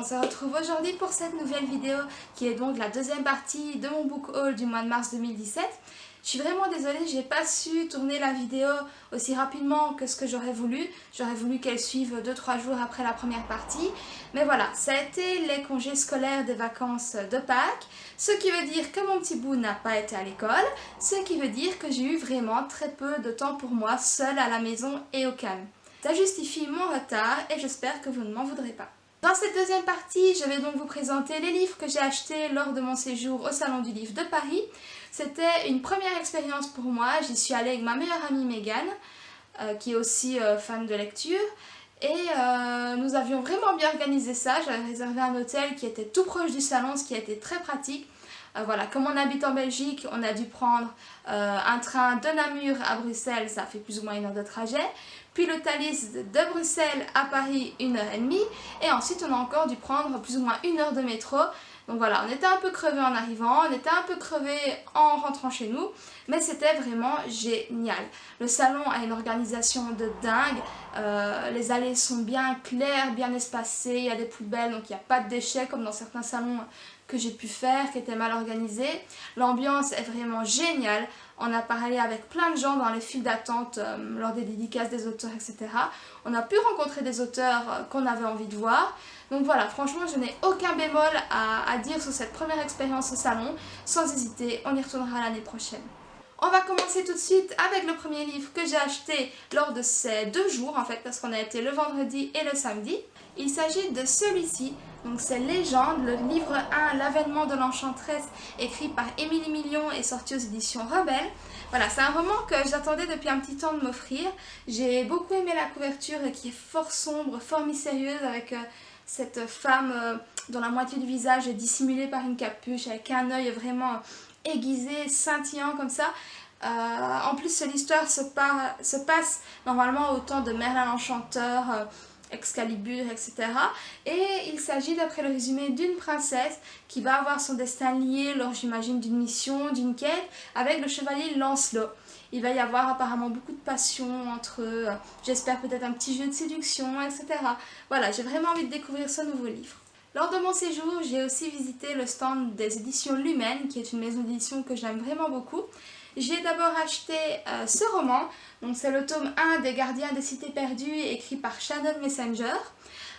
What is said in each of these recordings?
se retrouve aujourd'hui pour cette nouvelle vidéo qui est donc la deuxième partie de mon book haul du mois de mars 2017. Je suis vraiment désolée, j'ai pas su tourner la vidéo aussi rapidement que ce que j'aurais voulu. J'aurais voulu qu'elle suive 2-3 jours après la première partie. Mais voilà, ça a été les congés scolaires des vacances de Pâques. Ce qui veut dire que mon petit bout n'a pas été à l'école. Ce qui veut dire que j'ai eu vraiment très peu de temps pour moi, seule à la maison et au calme. Ça justifie mon retard et j'espère que vous ne m'en voudrez pas. Dans cette deuxième partie, je vais donc vous présenter les livres que j'ai achetés lors de mon séjour au Salon du Livre de Paris. C'était une première expérience pour moi, j'y suis allée avec ma meilleure amie Megan, qui est aussi fan de lecture. Et nous avions vraiment bien organisé ça, j'avais réservé un hôtel qui était tout proche du salon, ce qui a été très pratique. Voilà, comme on habite en Belgique, on a dû prendre un train de Namur à Bruxelles, ça fait plus ou moins 1 heure de trajet. Puis le Thalys de Bruxelles à Paris, 1h30. Et ensuite, on a encore dû prendre plus ou moins 1 heure de métro. Donc voilà, on était un peu crevés en arrivant, on était un peu crevés en rentrant chez nous. Mais c'était vraiment génial. Le salon a une organisation de dingue. Les allées sont bien claires, bien espacées. Il y a des poubelles, donc il n'y a pas de déchets comme dans certains salons que j'ai pu faire, qui étaient mal organisés. L'ambiance est vraiment géniale. On a parlé avec plein de gens dans les files d'attente lors des dédicaces des auteurs, etc. On a pu rencontrer des auteurs qu'on avait envie de voir. Donc voilà, franchement, je n'ai aucun bémol à dire sur cette première expérience au salon. Sans hésiter, on y retournera l'année prochaine. On va commencer tout de suite avec le premier livre que j'ai acheté lors de ces 2 jours en fait, parce qu'on a été le vendredi et le samedi. Il s'agit de celui-ci, donc c'est Légende, le livre 1, L'avènement de l'enchanteresse, écrit par Émilie Million et sorti aux éditions Rebelle. Voilà, c'est un roman que j'attendais depuis un petit temps de m'offrir. J'ai beaucoup aimé la couverture qui est fort sombre, fort mystérieuse, avec cette femme dont la moitié du visage est dissimulée par une capuche, avec un œil vraiment aiguisé, scintillant comme ça. En plus, l'histoire se passe normalement au temps de Merlin l'Enchanteur, Excalibur, etc. Et il s'agit, d'après le résumé, d'une princesse qui va avoir son destin lié lors, j'imagine, d'une mission, d'une quête, avec le chevalier Lancelot. Il va y avoir apparemment beaucoup de passion entre eux, j'espère peut-être un petit jeu de séduction, etc. Voilà, j'ai vraiment envie de découvrir ce nouveau livre. Lors de mon séjour, j'ai aussi visité le stand des éditions Lumen, qui est une maison d'édition que j'aime vraiment beaucoup. J'ai d'abord acheté ce roman, donc c'est le tome 1 des Gardiens des Cités Perdues, écrit par Shannon Messenger.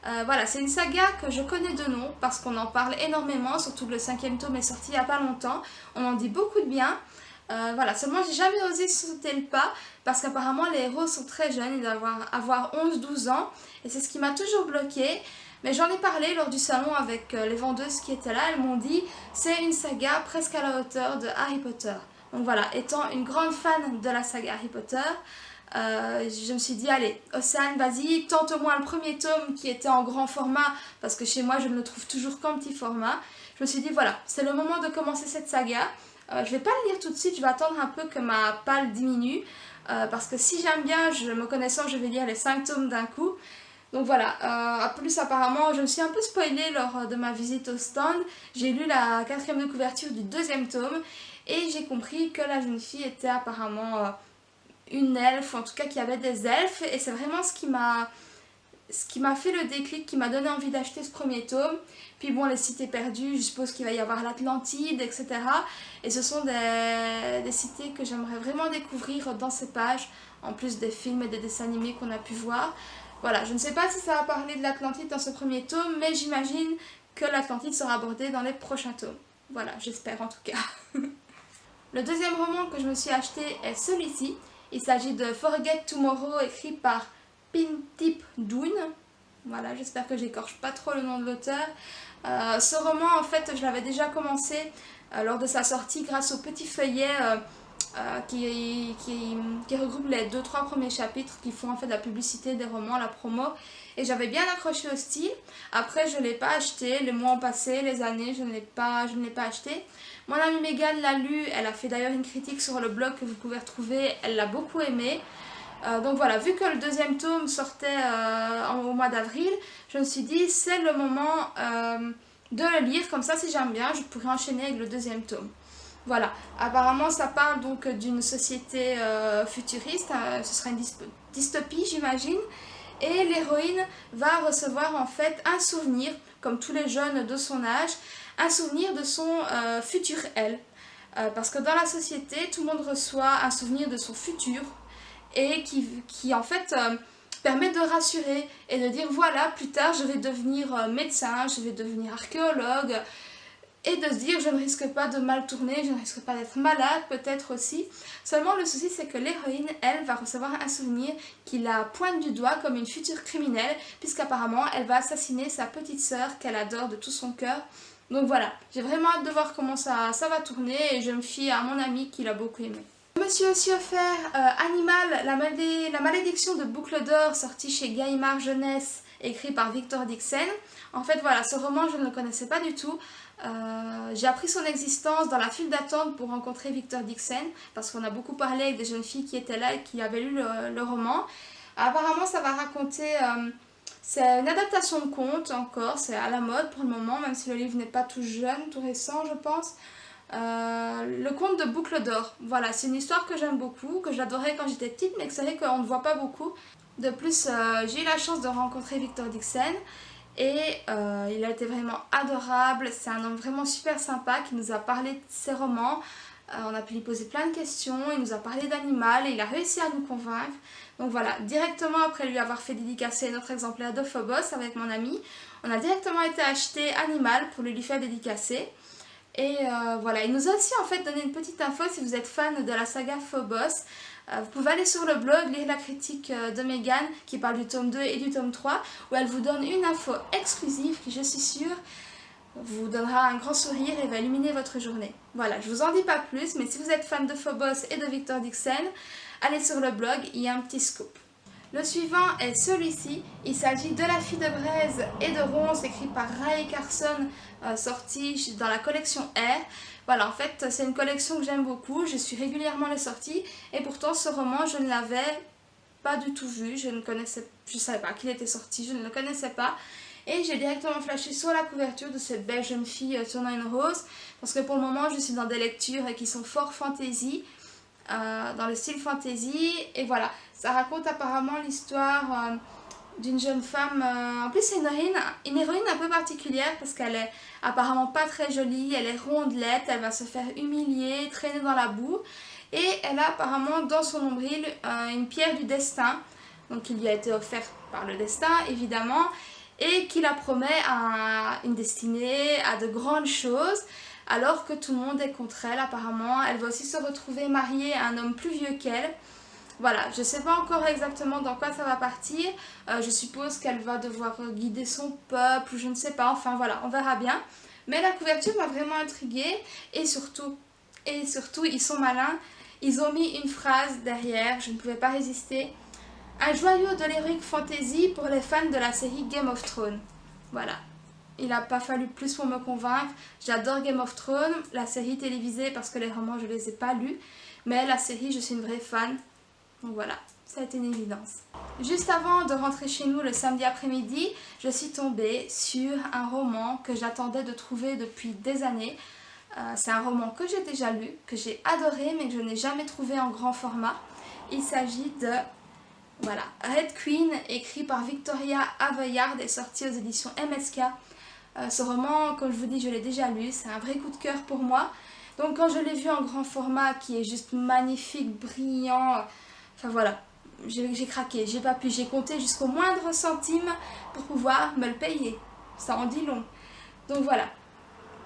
Voilà, c'est une saga que je connais de nom, parce qu'on en parle énormément, surtout que le 5e tome est sorti il n'y a pas longtemps. On en dit beaucoup de bien. Voilà, seulement j'ai jamais osé sauter le pas, parce qu'apparemment les héros sont très jeunes, ils doivent avoir 11-12 ans, et c'est ce qui m'a toujours bloquée. Mais j'en ai parlé lors du salon avec les vendeuses qui étaient là, elles m'ont dit c'est une saga presque à la hauteur de Harry Potter. Donc voilà, étant une grande fan de la saga Harry Potter, je me suis dit allez, Océane, vas-y, tente au moins le premier tome qui était en grand format, parce que chez moi je ne le trouve toujours qu'en petit format. Je me suis dit voilà, c'est le moment de commencer cette saga. Je vais pas le lire tout de suite, je vais attendre un peu que ma palle diminue, parce que si j'aime bien, me connaissant, je vais lire les 5 tomes d'un coup. Donc voilà, plus apparemment, je me suis un peu spoilée lors de ma visite au stand. J'ai lu la 4e de couverture du 2e tome et j'ai compris que la jeune fille était apparemment une elfe, ou en tout cas qu'il y avait des elfes. Et c'est vraiment ce qui m'a fait le déclic, qui m'a donné envie d'acheter ce premier tome. Puis bon, les cités perdues, je suppose qu'il va y avoir l'Atlantide, etc. Et ce sont des cités que j'aimerais vraiment découvrir dans ces pages, en plus des films et des dessins animés qu'on a pu voir. Voilà, je ne sais pas si ça va parler de l'Atlantide dans ce premier tome, mais j'imagine que l'Atlantide sera abordée dans les prochains tomes. Voilà, j'espère en tout cas. Le deuxième roman que je me suis acheté est celui-ci. Il s'agit de Forget Tomorrow, écrit par Pintip Doon. Voilà, j'espère que j'écorche pas trop le nom de l'auteur. Ce roman, en fait, je l'avais déjà commencé lors de sa sortie grâce au petit feuillet qui regroupe les 2-3 premiers chapitres qui font en fait la publicité des romans, la promo, et j'avais bien accroché au style. Après je ne l'ai pas acheté, les mois ont passé, les années, je ne l'ai pas acheté. Mon amie Megan l'a lu, elle a fait d'ailleurs une critique sur le blog que vous pouvez retrouver, elle l'a beaucoup aimé. Donc voilà, vu que le 2e tome sortait au mois d'avril, je me suis dit c'est le moment de le lire, comme ça si j'aime bien je pourrais enchaîner avec le 2e tome. Voilà, apparemment ça parle donc d'une société futuriste, ce sera une dystopie j'imagine, Et l'héroïne va recevoir en fait un souvenir, comme tous les jeunes de son âge, un souvenir de son futur elle. Parce que dans la société, tout le monde reçoit un souvenir de son futur et qui en fait permet de rassurer et de dire voilà, plus tard je vais devenir médecin, je vais devenir archéologue, et de se dire je ne risque pas de mal tourner, je ne risque pas d'être malade peut-être aussi. Seulement le souci c'est que l'héroïne, elle, va recevoir un souvenir qui la pointe du doigt comme une future criminelle, puisqu'apparemment elle va assassiner sa petite sœur qu'elle adore de tout son cœur. Donc voilà, j'ai vraiment hâte de voir comment ça va tourner et je me fie à mon ami qui l'a beaucoup aimé. Je me suis aussi offert Animal, la malédiction de Boucle d'Or, sorti chez Gallimard Jeunesse, écrit par Victor Dixon. En fait voilà, ce roman je ne le connaissais pas du tout. J'ai appris son existence dans la file d'attente pour rencontrer Victor Dixon, parce qu'on a beaucoup parlé avec des jeunes filles qui étaient là et qui avaient lu le roman. Apparemment ça va raconter, c'est une adaptation de conte encore, c'est à la mode pour le moment, même si le livre n'est pas tout jeune, tout récent je pense. Le conte de Boucle d'Or, voilà, c'est une histoire que j'aime beaucoup, que j'adorais quand j'étais petite, mais que c'est vrai qu'on ne voit pas beaucoup. De plus, j'ai eu la chance de rencontrer Victor Dixon et il a été vraiment adorable. C'est un homme vraiment super sympa qui nous a parlé de ses romans. On a pu lui poser plein de questions, il nous a parlé d'Animal et il a réussi à nous convaincre. Donc voilà, directement après lui avoir fait dédicacer notre exemplaire de Phobos avec mon ami, on a directement été acheter Animal pour lui faire dédicacer. Et voilà, il nous a aussi en fait donné une petite info si vous êtes fan de la saga Phobos. Vous pouvez aller sur le blog, lire la critique de Megan qui parle du tome 2 et du tome 3 où elle vous donne une info exclusive qui, je suis sûre, vous donnera un grand sourire et va illuminer votre journée. Voilà, je vous en dis pas plus, mais si vous êtes fan de Phobos et de Victor Dixon, allez sur le blog, il y a un petit scoop. Le suivant est celui-ci, il s'agit de La fille de Braise et de Ronce, écrit par Rae Carson, sorti dans la collection R. Voilà, en fait c'est une collection que j'aime beaucoup, je suis régulièrement les sorties et pourtant ce roman je ne l'avais pas du tout vu, je ne savais pas qu'il était sorti, je ne le connaissais pas. Et j'ai directement flashé sur la couverture de cette belle jeune fille tournant une rose, parce que pour le moment je suis dans des lectures qui sont fort fantasy, dans le style fantasy, et voilà, ça raconte apparemment l'histoire d'une jeune femme, en plus c'est une héroïne un peu particulière parce qu'elle est apparemment pas très jolie, elle est rondelette, elle va se faire humilier, traîner dans la boue, et elle a apparemment dans son nombril une pierre du destin, donc qui lui a été offerte par le destin évidemment, et qui la promet à une destinée, à de grandes choses, alors que tout le monde est contre elle apparemment. Elle va aussi se retrouver mariée à un homme plus vieux qu'elle. Voilà, je ne sais pas encore exactement dans quoi ça va partir, je suppose qu'elle va devoir guider son peuple, je ne sais pas, enfin voilà, on verra bien. Mais la couverture m'a vraiment intriguée et surtout, ils sont malins, ils ont mis une phrase derrière, je ne pouvais pas résister. Un joyau de l'heroic fantasy pour les fans de la série Game of Thrones. Voilà. Il n'a pas fallu plus pour me convaincre. J'adore Game of Thrones, la série télévisée parce que les romans je ne les ai pas lus. Mais la série, je suis une vraie fan. Donc voilà, ça a été une évidence. Juste avant de rentrer chez nous le samedi après-midi, je suis tombée sur un roman que j'attendais de trouver depuis des années. C'est un roman que j'ai déjà lu, que j'ai adoré mais que je n'ai jamais trouvé en grand format. Il s'agit de... Voilà, Red Queen, écrit par Victoria Aveyard et sorti aux éditions MSK. Ce roman, comme je vous dis, je l'ai déjà lu, c'est un vrai coup de cœur pour moi. Donc quand je l'ai vu en grand format, qui est juste magnifique, brillant, enfin voilà, j'ai craqué, j'ai pas pu, j'ai compté jusqu'au moindre centime pour pouvoir me le payer. Ça en dit long. Donc voilà,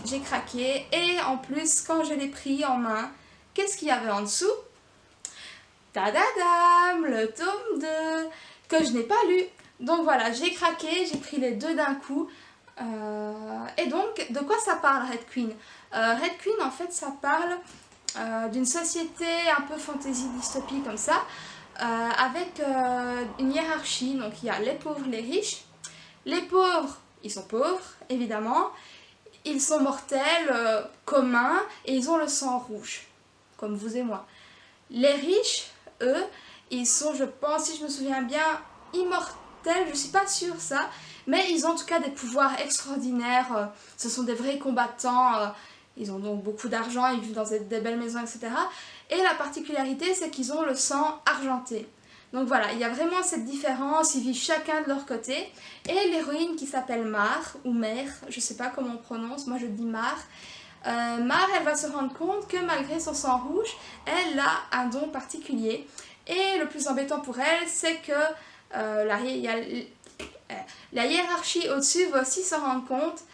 j'ai craqué et en plus, quand je l'ai pris en main, qu'est-ce qu'il y avait en dessous ? Tadadam, le tome 2 que je n'ai pas lu. Donc voilà, j'ai craqué, j'ai pris les deux d'un coup. Et donc, de quoi ça parle Red Queen? Red Queen, en fait, ça parle d'une société un peu fantasy dystopie comme ça, avec une hiérarchie. Donc il y a les pauvres, les riches. Les pauvres, ils sont pauvres, évidemment. Ils sont mortels, communs, et ils ont le sang rouge, comme vous et moi. Les riches, eux, ils sont, je pense, si je me souviens bien, immortels, je suis pas sûre ça, mais ils ont en tout cas des pouvoirs extraordinaires, ce sont des vrais combattants, ils ont donc beaucoup d'argent, ils vivent dans des belles maisons, etc. Et la particularité, c'est qu'ils ont le sang argenté. Donc voilà, il y a vraiment cette différence, ils vivent chacun de leur côté. Et l'héroïne qui s'appelle Mar, ou Mère, je sais pas comment on prononce, moi je dis Mar. Mar, elle va se rendre compte que malgré son sang rouge, elle a un don particulier. Et le plus embêtant pour elle, c'est que la hiérarchie au-dessus va aussi se rendre compte.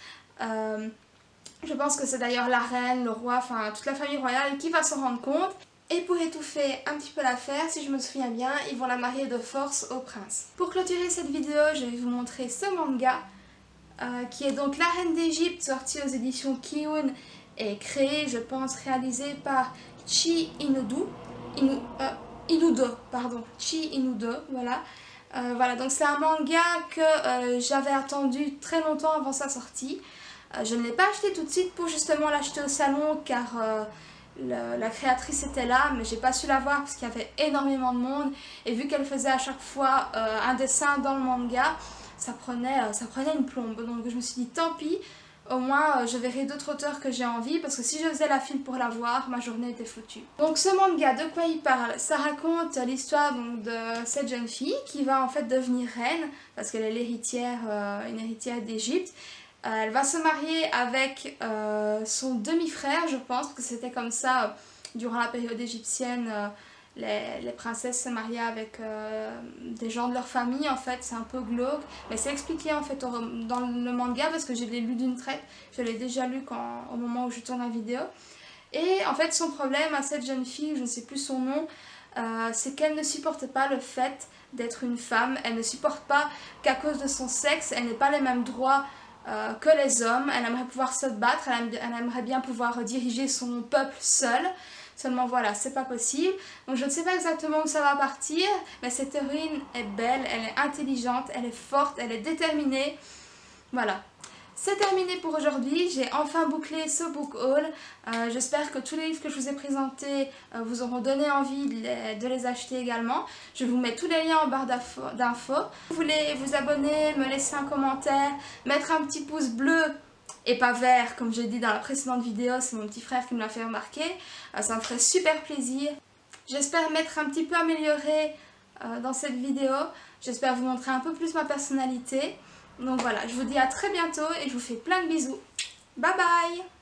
Je pense que c'est d'ailleurs la reine, le roi, enfin toute la famille royale qui va se rendre compte. Et pour étouffer un petit peu l'affaire, si je me souviens bien, ils vont la marier de force au prince. Pour clôturer cette vidéo, je vais vous montrer ce manga, qui est donc La Reine d'Égypte, sorti aux éditions Kiun et créé, je pense, réalisé par Chi Inudo, voilà. Voilà, donc c'est un manga que j'avais attendu très longtemps avant sa sortie. Je ne l'ai pas acheté tout de suite pour justement l'acheter au salon car la créatrice était là, mais j'ai pas su la voir parce qu'il y avait énormément de monde et vu qu'elle faisait à chaque fois un dessin dans le manga, ça prenait une plombe. Donc je me suis dit tant pis, au moins je verrai d'autres auteurs que j'ai envie parce que si je faisais la file pour la voir, ma journée était foutue. Donc ce manga, de quoi il parle? Ça raconte l'histoire de cette jeune fille qui va en fait devenir reine parce qu'elle est l'héritière, une héritière d'Égypte. Elle va se marier avec son demi-frère, je pense, parce que c'était comme ça durant la période égyptienne. Les princesses se mariaient avec des gens de leur famille, en fait, c'est un peu glauque. Mais c'est expliqué en fait dans le manga parce que je l'ai lu d'une traite. Je l'ai déjà lu au moment où je tourne la vidéo. Et en fait, son problème à cette jeune fille, je ne sais plus son nom, c'est qu'elle ne supporte pas le fait d'être une femme. Elle ne supporte pas qu'à cause de son sexe, elle n'ait pas les mêmes droits que les hommes. Elle aimerait pouvoir se battre, elle aimerait bien pouvoir diriger son peuple seule. Seulement voilà, c'est pas possible. Donc je ne sais pas exactement où ça va partir, mais cette héroïne est belle, elle est intelligente, elle est forte, elle est déterminée. Voilà. C'est terminé pour aujourd'hui, j'ai enfin bouclé ce book haul. J'espère que tous les livres que je vous ai présentés vous auront donné envie de les acheter également. Je vous mets tous les liens en barre d'infos. Si vous voulez vous abonner, me laisser un commentaire, mettre un petit pouce bleu et pas vert comme j'ai dit dans la précédente vidéo, c'est mon petit frère qui me l'a fait remarquer. Ça me ferait super plaisir. J'espère m'être un petit peu améliorée dans cette vidéo. J'espère vous montrer un peu plus ma personnalité. Donc voilà, je vous dis à très bientôt et je vous fais plein de bisous. Bye bye!